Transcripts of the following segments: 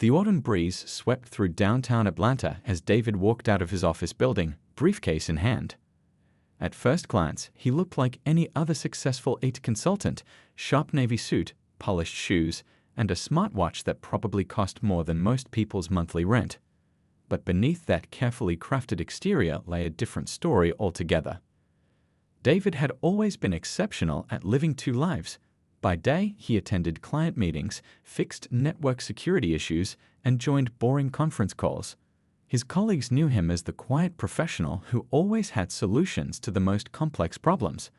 The autumn breeze swept through downtown Atlanta as David walked out of his office building, briefcase in hand. At first glance, he looked like any other successful IT consultant: sharp navy suit, polished shoes, and a smartwatch that probably cost more than most people's monthly rent. But beneath that carefully crafted exterior lay a different story altogether. David had always been exceptional at living two lives. By day, he attended client meetings, fixed network security issues, and joined boring conference calls. His colleagues knew him as the quiet professional who always had solutions to the most complex problems.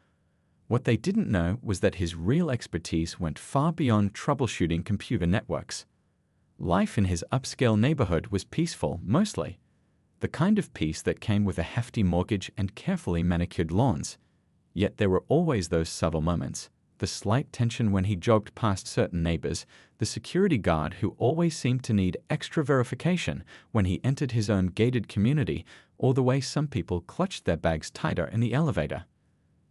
What they didn't know was that his real expertise went far beyond troubleshooting computer networks. Life in his upscale neighborhood was peaceful, mostly. The kind of peace that came with a hefty mortgage and carefully manicured lawns. Yet there were always those subtle moments. The slight tension when he jogged past certain neighbors, the security guard who always seemed to need extra verification when he entered his own gated community, or the way some people clutched their bags tighter in the elevator.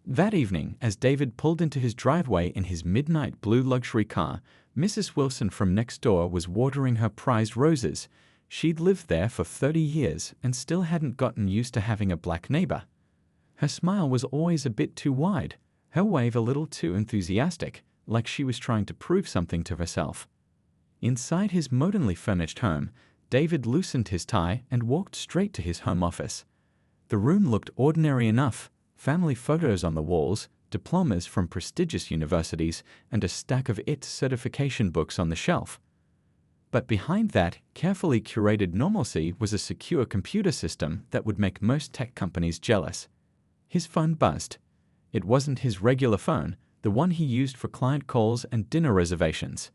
That evening, as David pulled into his driveway in his midnight blue luxury car, Mrs. Wilson from next door was watering her prized roses. She'd lived there for 30 years and still hadn't gotten used to having a black neighbor. Her smile was always a bit too wide, her wave a little too enthusiastic, like she was trying to prove something to herself. Inside his modernly furnished home, David loosened his tie and walked straight to his home office. The room looked ordinary enough: family photos on the walls, diplomas from prestigious universities, and a stack of IT certification books on the shelf. But behind that carefully curated normalcy was a secure computer system that would make most tech companies jealous. His phone buzzed. It wasn't his regular phone, the one he used for client calls and dinner reservations.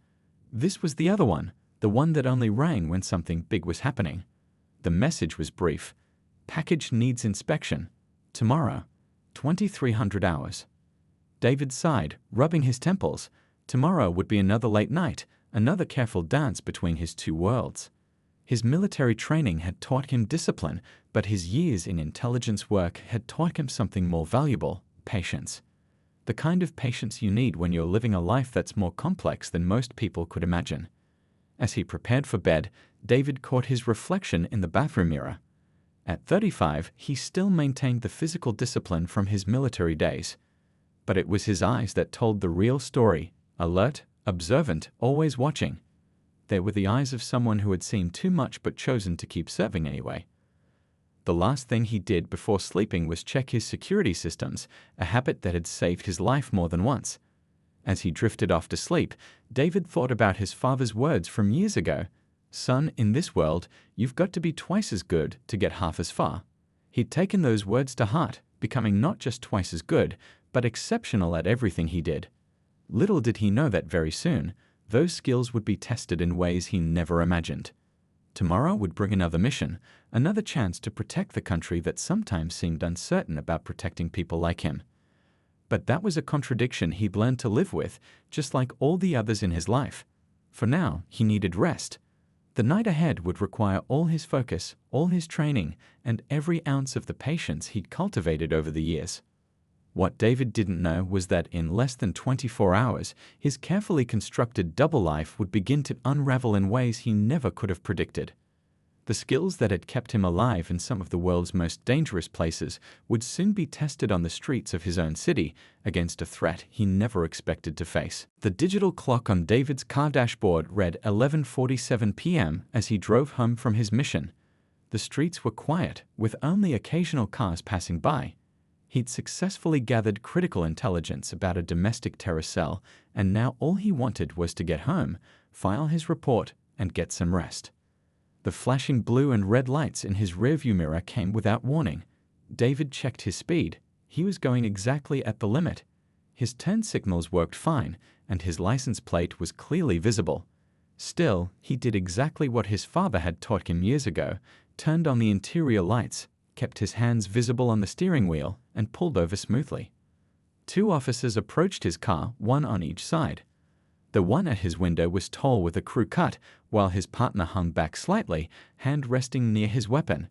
This was the other one, the one that only rang when something big was happening. The message was brief. Package needs inspection. Tomorrow. 2300 hours. David sighed, rubbing his temples. Tomorrow would be another late night, another careful dance between his two worlds. His military training had taught him discipline, but his years in intelligence work had taught him something more valuable: patience. The kind of patience you need when you're living a life that's more complex than most people could imagine. As he prepared for bed, David caught his reflection in the bathroom mirror. At 35, he still maintained the physical discipline from his military days. But it was his eyes that told the real story: alert, observant, always watching. They were the eyes of someone who had seen too much but chosen to keep serving anyway. The last thing he did before sleeping was check his security systems, a habit that had saved his life more than once. As he drifted off to sleep, David thought about his father's words from years ago: "Son, in this world, you've got to be twice as good to get half as far." He'd taken those words to heart, becoming not just twice as good, but exceptional at everything he did. Little did he know that very soon, those skills would be tested in ways he never imagined. Tomorrow would bring another mission, another chance to protect the country that sometimes seemed uncertain about protecting people like him. But that was a contradiction he'd learned to live with, just like all the others in his life. For now, he needed rest. The night ahead would require all his focus, all his training, and every ounce of the patience he'd cultivated over the years. What David didn't know was that in less than 24 hours, his carefully constructed double life would begin to unravel in ways he never could have predicted. The skills that had kept him alive in some of the world's most dangerous places would soon be tested on the streets of his own city against a threat he never expected to face. The digital clock on David's car dashboard read 11:47 p.m. as he drove home from his mission. The streets were quiet, with only occasional cars passing by. He'd successfully gathered critical intelligence about a domestic terror cell, and now all he wanted was to get home, file his report, and get some rest. The flashing blue and red lights in his rearview mirror came without warning. David checked his speed. He was going exactly at the limit. His turn signals worked fine, and his license plate was clearly visible. Still, he did exactly what his father had taught him years ago: turned on the interior lights, kept his hands visible on the steering wheel, and pulled over smoothly. 2 officers approached his car, one on each side. The one at his window was tall with a crew cut, while his partner hung back slightly, hand resting near his weapon.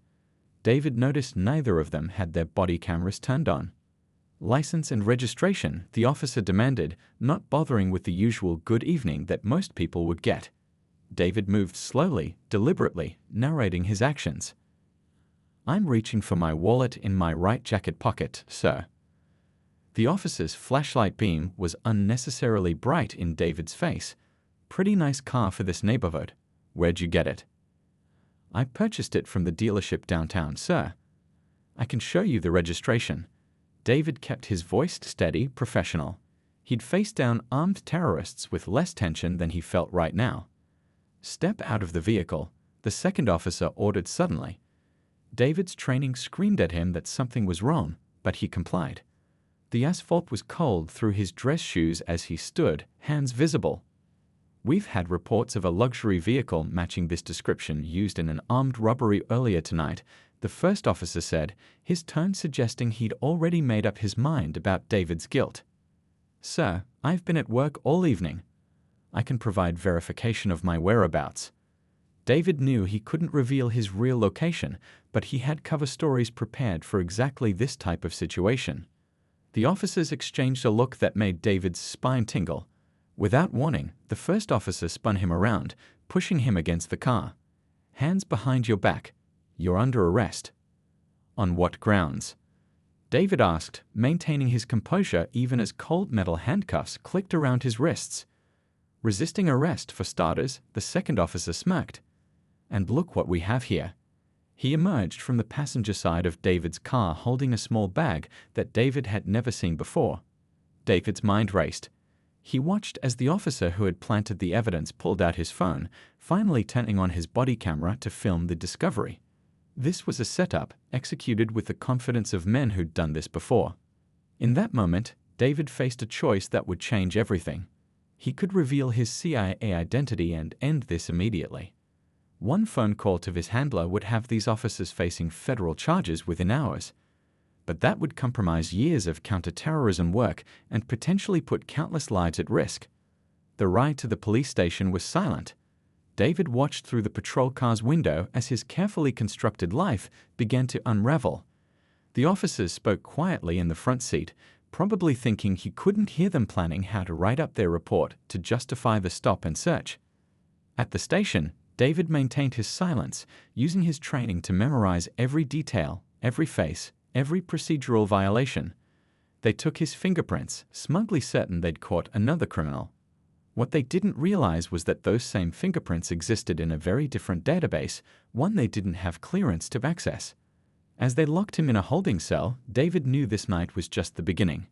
David noticed neither of them had their body cameras turned on. "License and registration," the officer demanded, not bothering with the usual good evening that most people would get. David moved slowly, deliberately, narrating his actions. "I'm reaching for my wallet in my right jacket pocket, sir." The officer's flashlight beam was unnecessarily bright in David's face. "Pretty nice car for this neighborhood. Where'd you get it?" "I purchased it from the dealership downtown, sir." "I can show you the registration." David kept his voice steady, professional. He'd faced down armed terrorists with less tension than he felt right now. "Step out of the vehicle," the second officer ordered suddenly. David's training screamed at him that something was wrong, but he complied. The asphalt was cold through his dress shoes as he stood, hands visible. "We've had reports of a luxury vehicle matching this description used in an armed robbery earlier tonight," the first officer said, his tone suggesting he'd already made up his mind about David's guilt. "Sir, I've been at work all evening. I can provide verification of my whereabouts." David knew he couldn't reveal his real location, but he had cover stories prepared for exactly this type of situation. The officers exchanged a look that made David's spine tingle. Without warning, the first officer spun him around, pushing him against the car. "Hands behind your back. You're under arrest." "On what grounds?" David asked, maintaining his composure even as cold metal handcuffs clicked around his wrists. "Resisting arrest, for starters," the second officer smirked. "And look what we have here." He emerged from the passenger side of David's car holding a small bag that David had never seen before. David's mind raced. He watched as the officer who had planted the evidence pulled out his phone, finally turning on his body camera to film the discovery. This was a setup executed with the confidence of men who'd done this before. In that moment, David faced a choice that would change everything. He could reveal his CIA identity and end this immediately. One phone call to his handler would have these officers facing federal charges within hours. But that would compromise years of counterterrorism work and potentially put countless lives at risk. The ride to the police station was silent. David watched through the patrol car's window as his carefully constructed life began to unravel. The officers spoke quietly in the front seat, probably thinking he couldn't hear them planning how to write up their report to justify the stop and search. At the station, David maintained his silence, using his training to memorize every detail, every face, every procedural violation. They took his fingerprints, smugly certain they'd caught another criminal. What they didn't realize was that those same fingerprints existed in a very different database, one they didn't have clearance to access. As they locked him in a holding cell, David knew this night was just the beginning.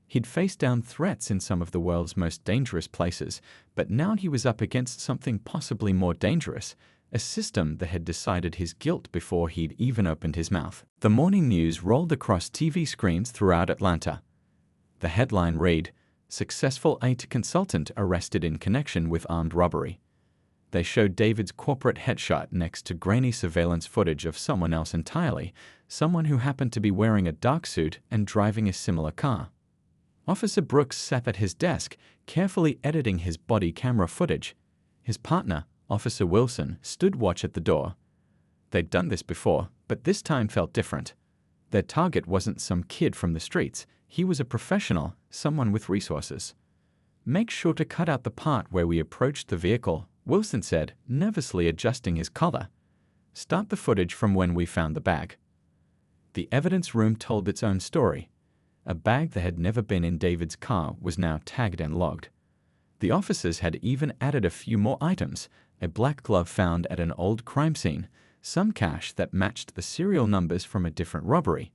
He'd faced down threats in some of the world's most dangerous places, but now he was up against something possibly more dangerous, a system that had decided his guilt before he'd even opened his mouth. The morning news rolled across TV screens throughout Atlanta. The headline read, "Successful IT consultant arrested in connection with armed robbery." They showed David's corporate headshot next to grainy surveillance footage of someone else entirely, someone who happened to be wearing a dark suit and driving a similar car. Officer Brooks sat at his desk, carefully editing his body camera footage. His partner, Officer Wilson, stood watch at the door. They'd done this before, but this time felt different. Their target wasn't some kid from the streets. He was a professional, someone with resources. "Make sure to cut out the part where we approached the vehicle," Wilson said, nervously adjusting his collar. "Start the footage from when we found the bag." The evidence room told its own story. A bag that had never been in David's car was now tagged and logged. The officers had even added a few more items, a black glove found at an old crime scene, some cash that matched the serial numbers from a different robbery.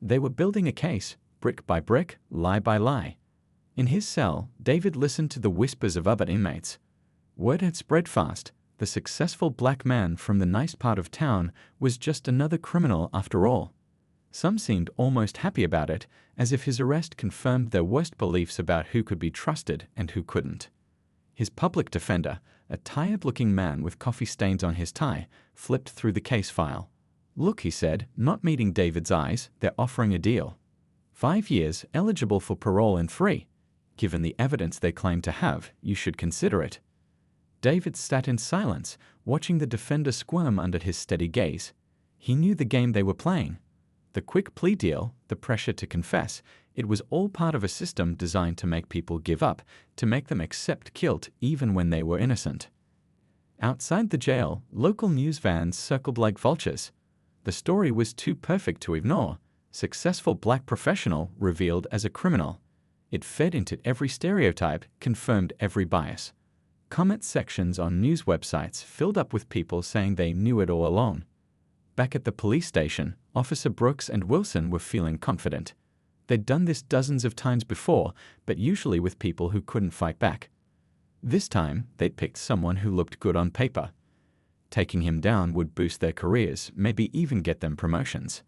They were building a case, brick by brick, lie by lie. In his cell, David listened to the whispers of other inmates. Word had spread fast. The successful black man from the nice part of town was just another criminal after all. Some seemed almost happy about it, as if his arrest confirmed their worst beliefs about who could be trusted and who couldn't. His public defender, a tired-looking man with coffee stains on his tie, flipped through the case file. "Look," he said, not meeting David's eyes, "they're offering a deal. 5 years, eligible for parole and free. Given the evidence they claim to have, you should consider it." David sat in silence, watching the defender squirm under his steady gaze. He knew the game they were playing. The quick plea deal, the pressure to confess, it was all part of a system designed to make people give up, to make them accept guilt even when they were innocent. Outside the jail, local news vans circled like vultures. The story was too perfect to ignore. Successful black professional revealed as a criminal. It fed into every stereotype, confirmed every bias. Comment sections on news websites filled up with people saying they knew it all along. Back at the police station, Officer Brooks and Wilson were feeling confident. They'd done this dozens of times before, but usually with people who couldn't fight back. This time, they'd picked someone who looked good on paper. Taking him down would boost their careers, maybe even get them promotions.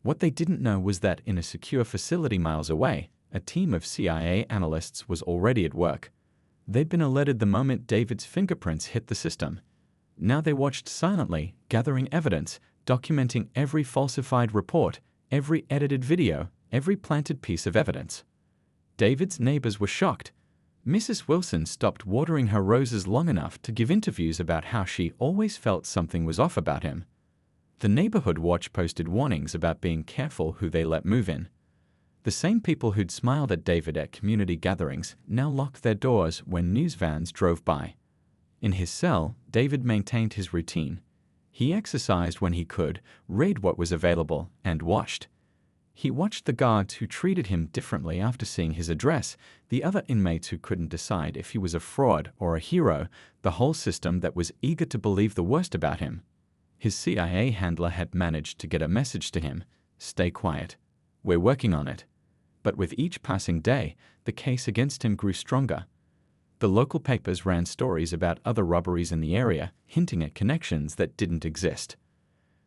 What they didn't know was that in a secure facility miles away, a team of CIA analysts was already at work. They'd been alerted the moment David's fingerprints hit the system. Now they watched silently, gathering evidence, documenting every falsified report, every edited video, every planted piece of evidence. David's neighbors were shocked. Mrs. Wilson stopped watering her roses long enough to give interviews about how she always felt something was off about him. The neighborhood watch posted warnings about being careful who they let move in. The same people who'd smiled at David at community gatherings now locked their doors when news vans drove by. In his cell, David maintained his routine. He exercised when he could, read what was available, and watched. He watched the guards who treated him differently after seeing his address, the other inmates who couldn't decide if he was a fraud or a hero, the whole system that was eager to believe the worst about him. His CIA handler had managed to get a message to him: "Stay quiet. We're working on it." But with each passing day, the case against him grew stronger. The local papers ran stories about other robberies in the area, hinting at connections that didn't exist.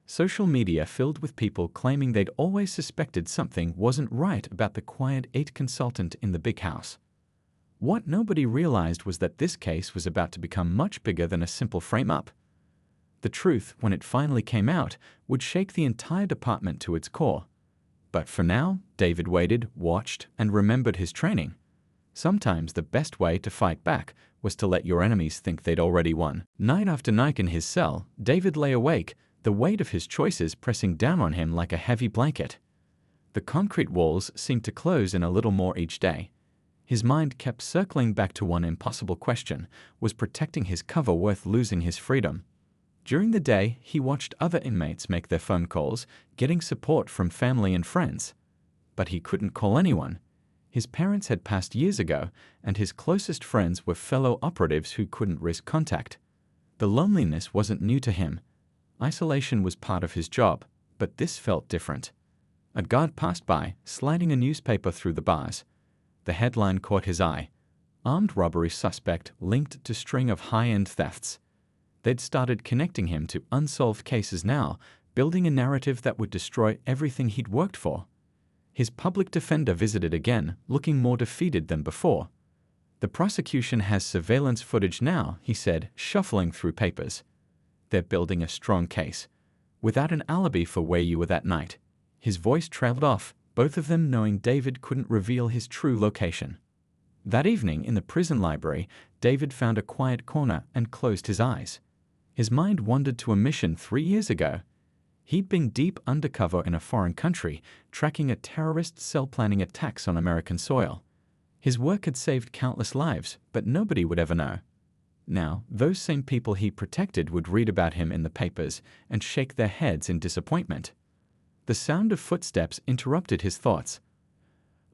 Social media filled with people claiming they'd always suspected something wasn't right about the quiet 8 consultant in the big house. What nobody realized was that this case was about to become much bigger than a simple frame-up. The truth, when it finally came out, would shake the entire department to its core. But for now, David waited, watched, and remembered his training. Sometimes the best way to fight back was to let your enemies think they'd already won. Night after night in his cell, David lay awake, the weight of his choices pressing down on him like a heavy blanket. The concrete walls seemed to close in a little more each day. His mind kept circling back to one impossible question: was protecting his cover worth losing his freedom? During the day, he watched other inmates make their phone calls, getting support from family and friends. But he couldn't call anyone. His parents had passed years ago, and his closest friends were fellow operatives who couldn't risk contact. The loneliness wasn't new to him. Isolation was part of his job, but this felt different. A guard passed by, sliding a newspaper through the bars. The headline caught his eye: "Armed robbery suspect linked to string of high-end thefts." They'd started connecting him to unsolved cases now, building a narrative that would destroy everything he'd worked for. His public defender visited again, looking more defeated than before. "The prosecution has surveillance footage now," he said, shuffling through papers. "They're building a strong case. Without an alibi for where you were that night." His voice trailed off, both of them knowing David couldn't reveal his true location. That evening in the prison library, David found a quiet corner and closed his eyes. His mind wandered to a mission 3 years ago. He'd been deep undercover in a foreign country, tracking a terrorist cell planning attacks on American soil. His work had saved countless lives, but nobody would ever know. Now, those same people he protected would read about him in the papers and shake their heads in disappointment. The sound of footsteps interrupted his thoughts.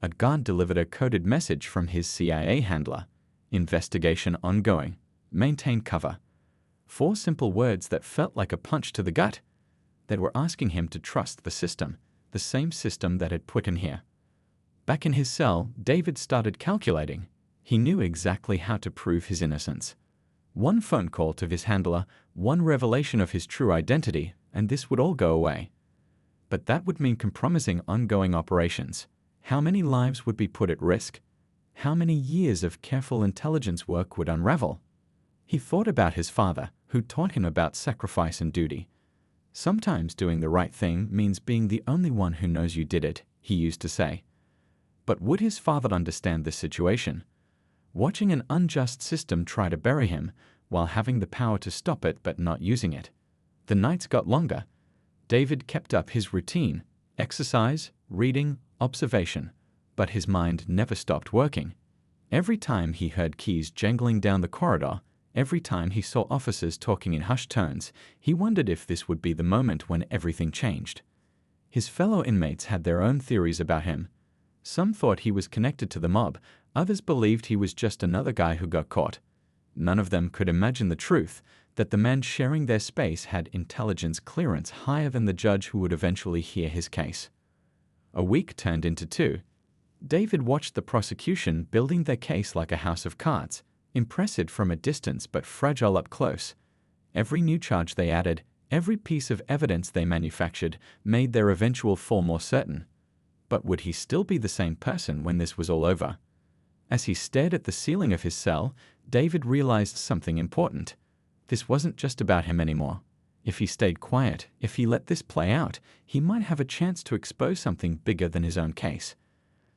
A guard delivered a coded message from his CIA handler: "Investigation ongoing. Maintain cover." 4 simple words that felt like a punch to the gut. They were asking him to trust the system, the same system that had put him here. Back in his cell, David started calculating. He knew exactly how to prove his innocence. One phone call to his handler, one revelation of his true identity, and this would all go away. But that would mean compromising ongoing operations. How many lives would be put at risk? How many years of careful intelligence work would unravel? He thought about his father, who taught him about sacrifice and duty. "Sometimes doing the right thing means being the only one who knows you did it," he used to say. But would his father understand this situation? Watching an unjust system try to bury him, while having the power to stop it but not using it. The nights got longer. David kept up his routine: exercise, reading, observation. But his mind never stopped working. Every time he heard keys jangling down the corridor, Every time he saw officers talking in hushed tones, he wondered if this would be the moment when everything changed. His fellow inmates had their own theories about him. Some thought he was connected to the mob, others believed he was just another guy who got caught. None of them could imagine the truth, that the man sharing their space had intelligence clearance higher than the judge who would eventually hear his case. A week turned into 2. David watched the prosecution building their case like a house of cards, impressive from a distance but fragile up close. Every new charge they added, every piece of evidence they manufactured, made their eventual fall more certain. But would he still be the same person when this was all over? As he stared at the ceiling of his cell, David realized something important. This wasn't just about him anymore. If he stayed quiet, if he let this play out, he might have a chance to expose something bigger than his own case.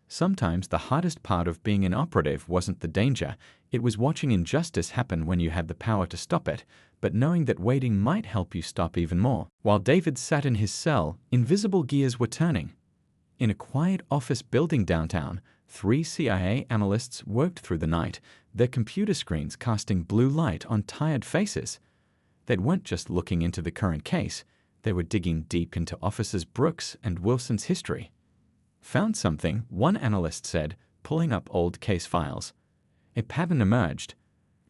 Sometimes the hardest part of being an operative wasn't the danger, it was watching injustice happen when you had the power to stop it, but knowing that waiting might help you stop even more. While David sat in his cell, invisible gears were turning. In a quiet office building downtown, 3 CIA analysts worked through the night, their computer screens casting blue light on tired faces. They weren't just looking into the current case, they were digging deep into Officers Brooks and Wilson's history. Found something, one analyst said, pulling up old case files. A pattern emerged.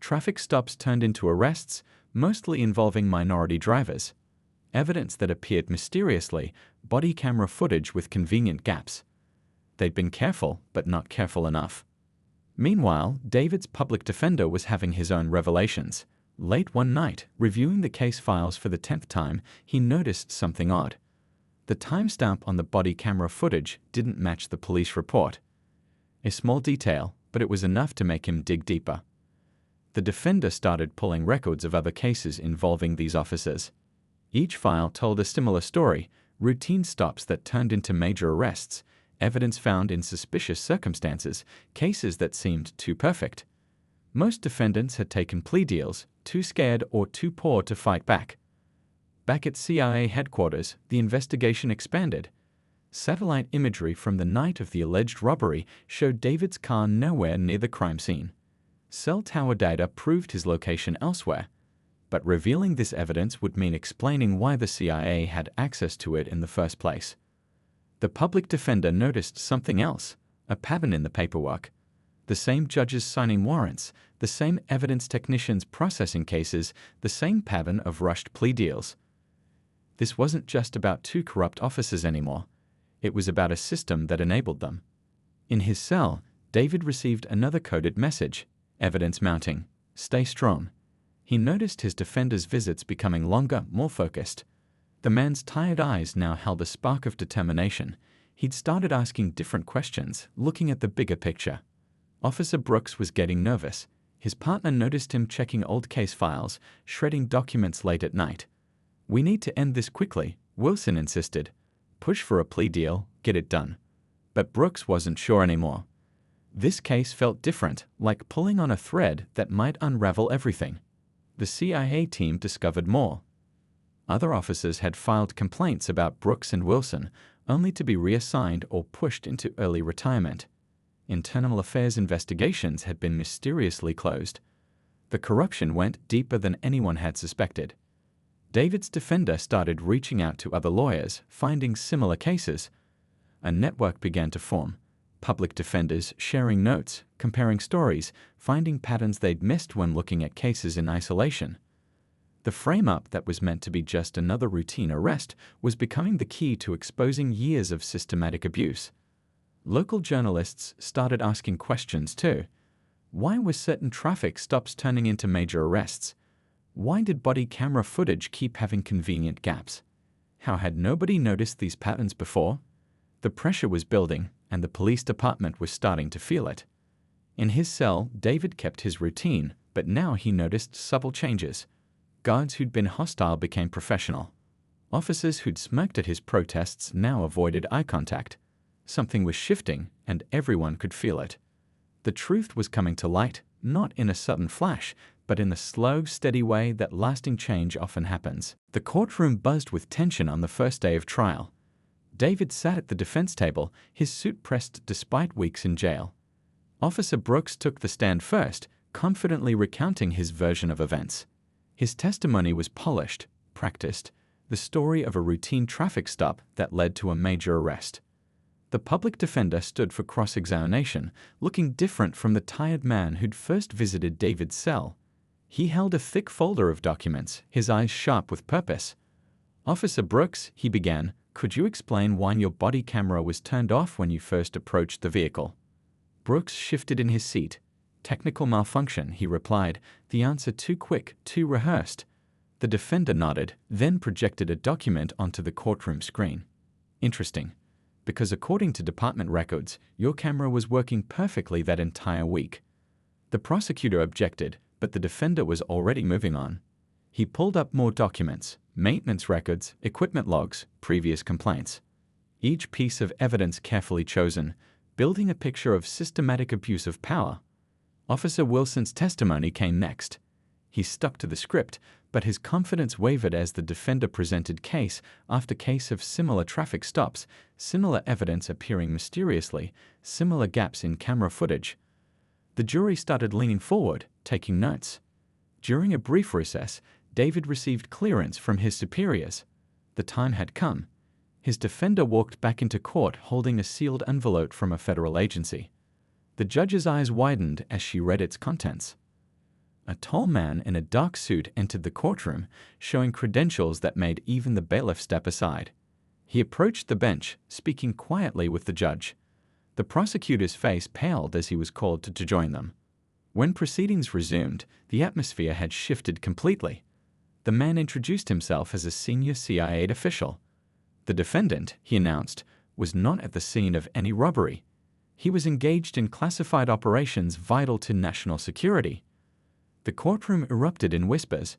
Traffic stops turned into arrests, mostly involving minority drivers. Evidence that appeared mysteriously, body camera footage with convenient gaps. They'd been careful, but not careful enough. Meanwhile, David's public defender was having his own revelations. Late one night, reviewing the case files for the 10th time, he noticed something odd. The timestamp on the body camera footage didn't match the police report. A small detail, but it was enough to make him dig deeper. The defender started pulling records of other cases involving these officers. Each file told a similar story, routine stops that turned into major arrests, evidence found in suspicious circumstances, cases that seemed too perfect. Most defendants had taken plea deals, too scared or too poor to fight back. Back at CIA headquarters, the investigation expanded. Satellite imagery from the night of the alleged robbery showed David's car nowhere near the crime scene. Cell tower data proved his location elsewhere. But revealing this evidence would mean explaining why the CIA had access to it in the first place. The public defender noticed something else, a pattern in the paperwork. The same judges signing warrants, the same evidence technicians processing cases, the same pattern of rushed plea deals. This wasn't just about 2 corrupt officers anymore. It was about a system that enabled them. In his cell, David received another coded message, evidence mounting, stay strong. He noticed his defender's visits becoming longer, more focused. The man's tired eyes now held a spark of determination. He'd started asking different questions, looking at the bigger picture. Officer Brooks was getting nervous. His partner noticed him checking old case files, shredding documents late at night. "We need to end this quickly," Wilson insisted. "Push for a plea deal, get it done." But Brooks wasn't sure anymore. This case felt different, like pulling on a thread that might unravel everything. The CIA team discovered more. Other officers had filed complaints about Brooks and Wilson, only to be reassigned or pushed into early retirement. Internal affairs investigations had been mysteriously closed. The corruption went deeper than anyone had suspected. David's defender started reaching out to other lawyers, finding similar cases. A network began to form. Public defenders sharing notes, comparing stories, finding patterns they'd missed when looking at cases in isolation. The frame-up that was meant to be just another routine arrest was becoming the key to exposing years of systematic abuse. Local journalists started asking questions too. Why were certain traffic stops turning into major arrests? Why did body camera footage keep having convenient gaps? How had nobody noticed these patterns before? The pressure was building, and the police department was starting to feel it. In his cell, David kept his routine, but now he noticed subtle changes. Guards who'd been hostile became professional. Officers who'd smirked at his protests now avoided eye contact. Something was shifting, and everyone could feel it. The truth was coming to light, not in a sudden flash, but in the slow, steady way that lasting change often happens. The courtroom buzzed with tension on the first day of trial. David sat at the defense table, his suit pressed despite weeks in jail. Officer Brooks took the stand first, confidently recounting his version of events. His testimony was polished, practiced, the story of a routine traffic stop that led to a major arrest. The public defender stood for cross-examination, looking different from the tired man who'd first visited David's cell. He held a thick folder of documents, his eyes sharp with purpose. "Officer Brooks," he began, "could you explain why your body camera was turned off when you first approached the vehicle?" Brooks shifted in his seat. "Technical malfunction," he replied, the answer too quick, too rehearsed. The defender nodded, then projected a document onto the courtroom screen. "Interesting, because according to department records, your camera was working perfectly that entire week." The prosecutor objected, but the defender was already moving on. He pulled up more documents, maintenance records, equipment logs, previous complaints. Each piece of evidence carefully chosen, building a picture of systematic abuse of power. Officer Wilson's testimony came next. He stuck to the script, but his confidence wavered as the defender presented case after case of similar traffic stops, similar evidence appearing mysteriously, similar gaps in camera footage. The jury started leaning forward, taking notes. During a brief recess, David received clearance from his superiors. The time had come. His defender walked back into court holding a sealed envelope from a federal agency. The judge's eyes widened as she read its contents. A tall man in a dark suit entered the courtroom, showing credentials that made even the bailiff step aside. He approached the bench, speaking quietly with the judge. The prosecutor's face paled as he was called to join them. When proceedings resumed, the atmosphere had shifted completely. The man introduced himself as a senior CIA official. The defendant, he announced, was not at the scene of any robbery. He was engaged in classified operations vital to national security. The courtroom erupted in whispers.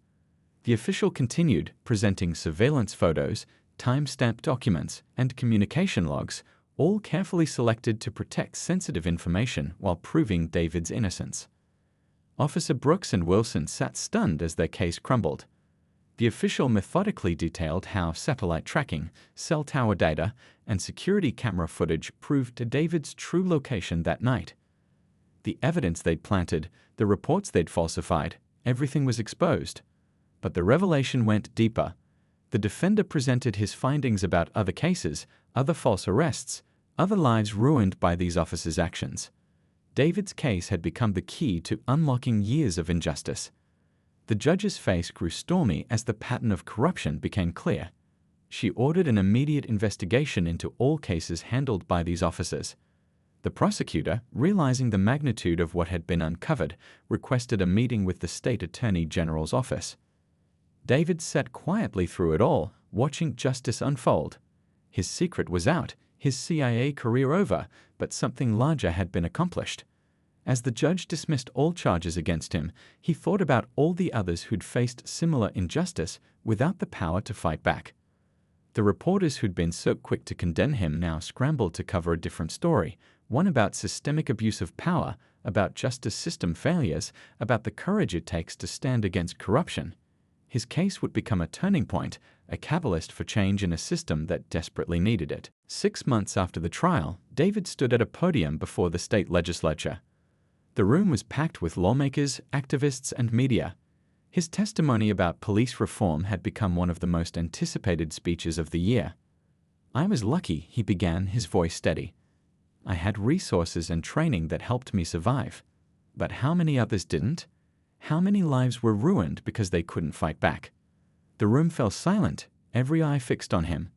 The official continued, presenting surveillance photos, time-stamped documents, and communication logs, all carefully selected to protect sensitive information while proving David's innocence. Officer Brooks and Wilson sat stunned as their case crumbled. The official methodically detailed how satellite tracking, cell tower data, and security camera footage proved David's true location that night. The evidence they'd planted, the reports they'd falsified, everything was exposed. But the revelation went deeper. The defender presented his findings about other cases, other false arrests, other lives ruined by these officers' actions. David's case had become the key to unlocking years of injustice. The judge's face grew stormy as the pattern of corruption became clear. She ordered an immediate investigation into all cases handled by these officers. The prosecutor, realizing the magnitude of what had been uncovered, requested a meeting with the state attorney general's office. David sat quietly through it all, watching justice unfold. His secret was out, his CIA career over, but something larger had been accomplished. As the judge dismissed all charges against him, he thought about all the others who'd faced similar injustice without the power to fight back. The reporters who'd been so quick to condemn him now scrambled to cover a different story, one about systemic abuse of power, about justice system failures, about the courage it takes to stand against corruption. His case would become a turning point, a catalyst for change in a system that desperately needed it. 6 months after the trial, David stood at a podium before the state legislature. The room was packed with lawmakers, activists, and media. His testimony about police reform had become one of the most anticipated speeches of the year. "I was lucky," he began, his voice steady. "I had resources and training that helped me survive. But how many others didn't? How many lives were ruined because they couldn't fight back?" The room fell silent, every eye fixed on him.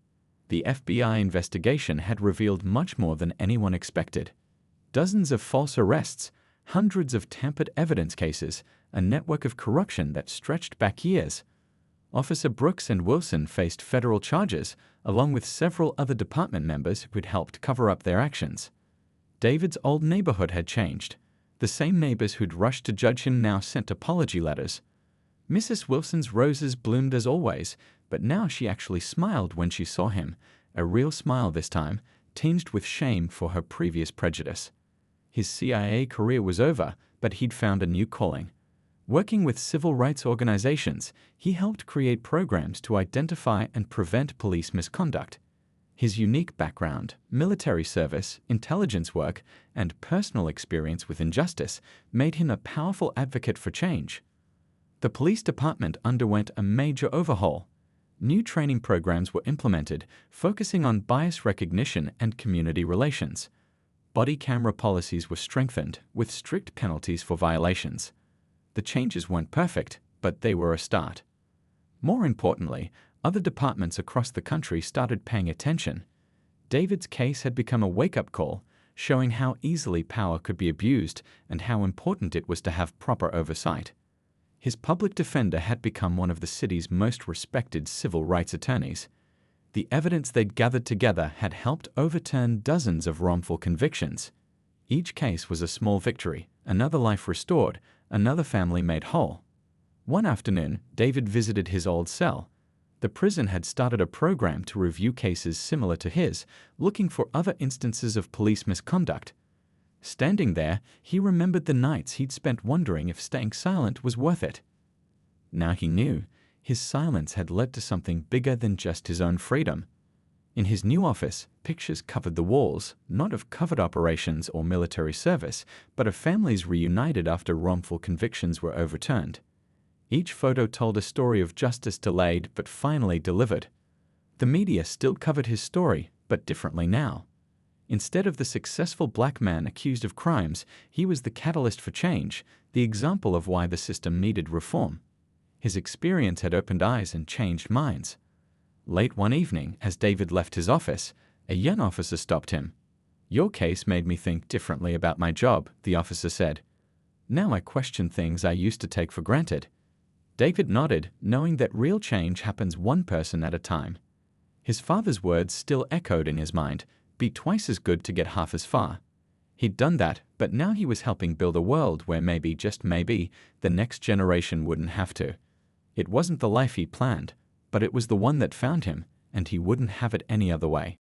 The FBI investigation had revealed much more than anyone expected. Dozens of false arrests, hundreds of tampered evidence cases, a network of corruption that stretched back years. Officer Brooks and Wilson faced federal charges, along with several other department members who'd helped cover up their actions. David's old neighborhood had changed. The same neighbors who'd rushed to judge him now sent apology letters. Mrs. Wilson's roses bloomed as always, but now she actually smiled when she saw him, a real smile this time, tinged with shame for her previous prejudice. His CIA career was over, but he'd found a new calling. Working with civil rights organizations, he helped create programs to identify and prevent police misconduct. His unique background, military service, intelligence work, and personal experience with injustice made him a powerful advocate for change. The police department underwent a major overhaul. New training programs were implemented, focusing on bias recognition and community relations. Body camera policies were strengthened, with strict penalties for violations. The changes weren't perfect, but they were a start. More importantly, other departments across the country started paying attention. David's case had become a wake-up call, showing how easily power could be abused and how important it was to have proper oversight. His public defender had become one of the city's most respected civil rights attorneys. The evidence they'd gathered together had helped overturn dozens of wrongful convictions. Each case was a small victory, another life restored, another family made whole. One afternoon, David visited his old cell. The prison had started a program to review cases similar to his, looking for other instances of police misconduct. Standing there, he remembered the nights he'd spent wondering if staying silent was worth it. Now he knew his silence had led to something bigger than just his own freedom. In his new office, pictures covered the walls, not of covert operations or military service, but of families reunited after wrongful convictions were overturned. Each photo told a story of justice delayed but finally delivered. The media still covered his story, but differently now. Instead of the successful black man accused of crimes, he was the catalyst for change, the example of why the system needed reform. His experience had opened eyes and changed minds. Late one evening, as David left his office, a young officer stopped him. "Your case made me think differently about my job," the officer said. "Now I question things I used to take for granted." David nodded, knowing that real change happens one person at a time. His father's words still echoed in his mind, "Be twice as good to get half as far." He'd done that, but now he was helping build a world where maybe, just maybe, the next generation wouldn't have to. It wasn't the life he planned, but it was the one that found him, and he wouldn't have it any other way.